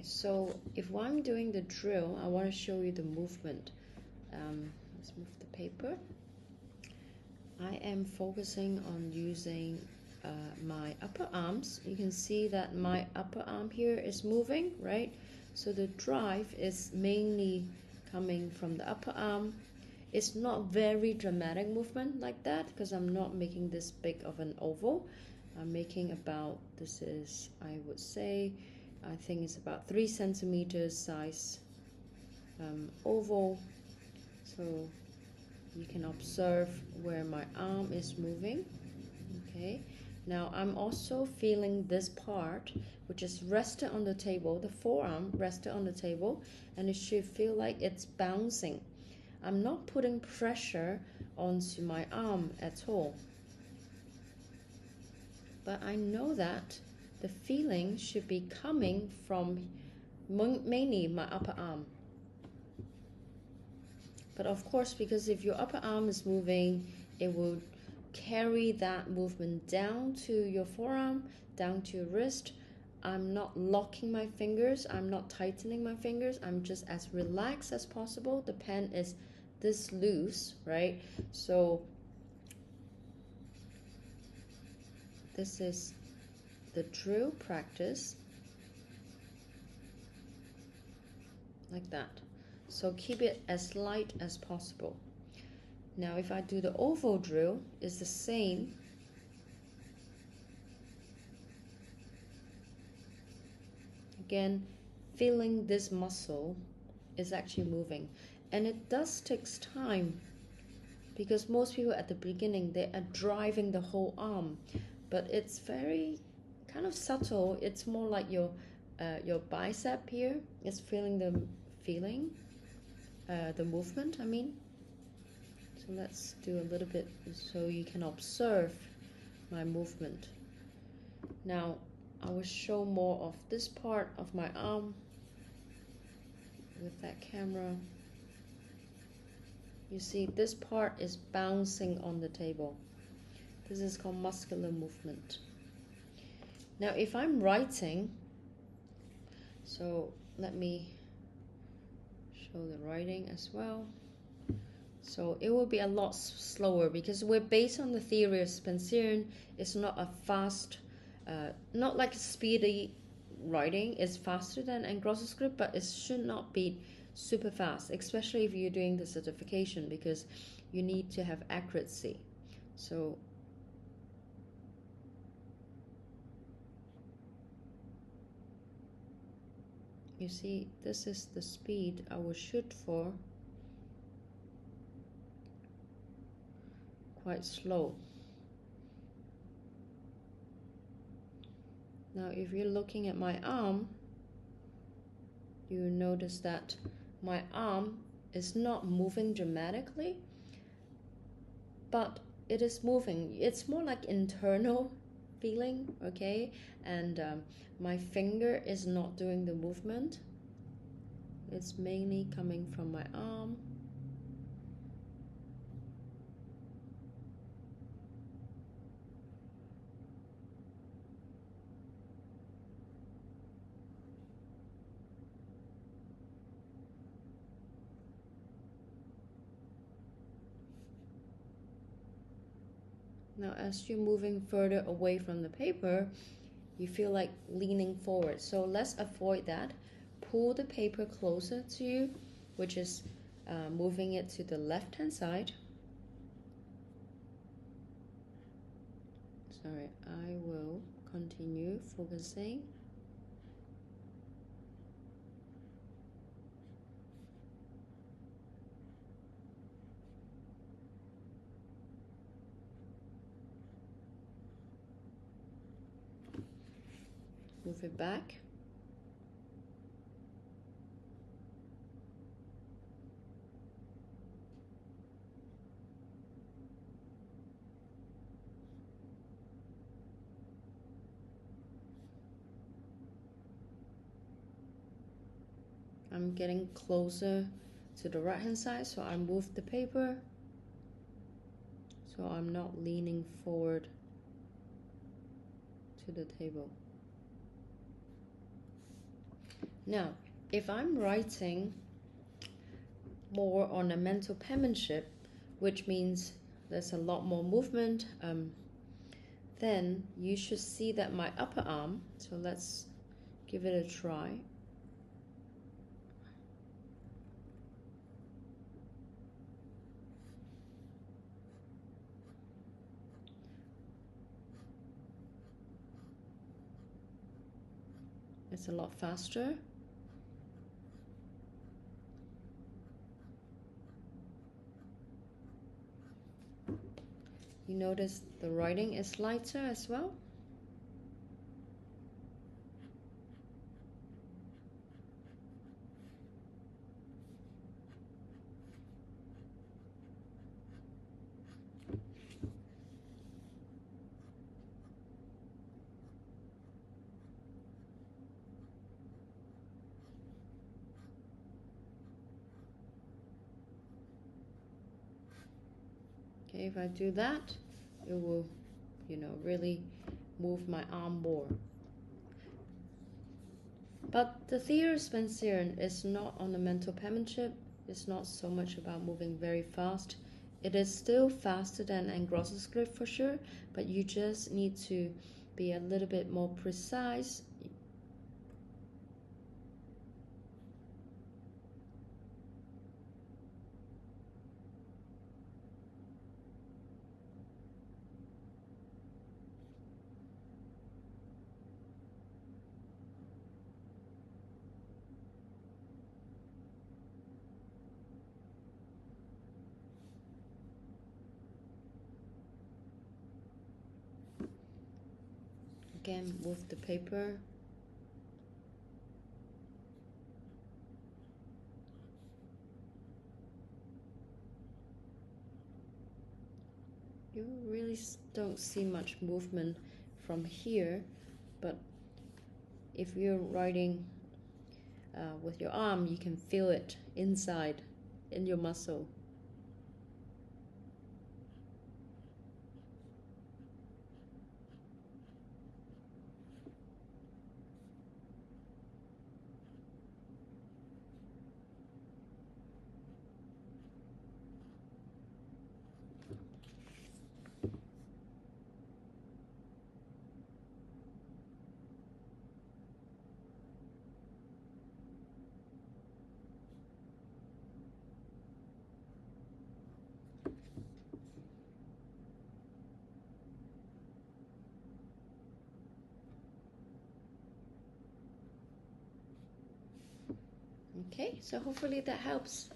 So if I'm doing the drill, I want to show you the movement. Let's move the paper. I am focusing on using my upper arms. You can see that my upper arm here is moving, right? So the drive is mainly coming from the upper arm. It's not very dramatic movement like that because I'm not making this big of an oval. I'm making about, this is, I would say, I think it's about 3 centimeters size oval. So you can observe where my arm is moving. Okay, now I'm also feeling this part, which is rested on the table, the forearm rested on the table, and it should feel like it's bouncing. I'm not putting pressure onto my arm at all, but I know that the feeling should be coming from mainly my upper arm. But of course, because if your upper arm is moving, it will carry that movement down to your forearm, down to your wrist. I'm not locking my fingers, I'm not tightening my fingers, I'm just as relaxed as possible. The pen is this loose, right? So this is the drill practice, like that. So keep it as light as possible. Now if I do the oval drill, it's the same. Again, feeling this muscle is actually moving, and it does takes time because most people at the beginning, they are driving the whole arm, but it's very kind of subtle. It's more like your bicep here is feeling the movement, I mean. So let's do a little bit so you can observe my movement. Now I will show more of this part of my arm with that camera. You see this part is bouncing on the table. This is called muscular movement. Now if I'm writing, so let me show the writing as well. So it will be a lot slower because we're based on the theory of Spencerian. It's not a fast, not like a speedy writing. It's faster than Engrosser script, but it should not be super fast, especially if you're doing the certification, because you need to have accuracy. So you see, this is the speed I will shoot for. Quite slow. Now if you're looking at my arm, you notice that my arm is not moving dramatically, but it is moving. It's more like internal feeling, okay? And my finger is not doing the movement. It's mainly coming from my arm. Now as you're moving further away from the paper, you feel like leaning forward. So let's avoid that. Pull the paper closer to you, which is moving it to the left hand side. Sorry, I will continue focusing. Move it back. I'm getting closer to the right hand side, so I move the paper so I'm not leaning forward to the table. Now, if I'm writing more ornamental penmanship, which means there's a lot more movement, then you should see that my upper arm, so let's give it a try. It's a lot faster. You notice the writing is lighter as well. Okay, if I do that, it will, really move my arm more. But the theory of Spencerian is not ornamental penmanship. It's not so much about moving very fast. It is still faster than Engrosser script for sure, but you just need to be a little bit more precise. Again, move the paper. You really don't see much movement from here, but if you're writing with your arm, you can feel it inside in your muscle. Okay, so hopefully that helps.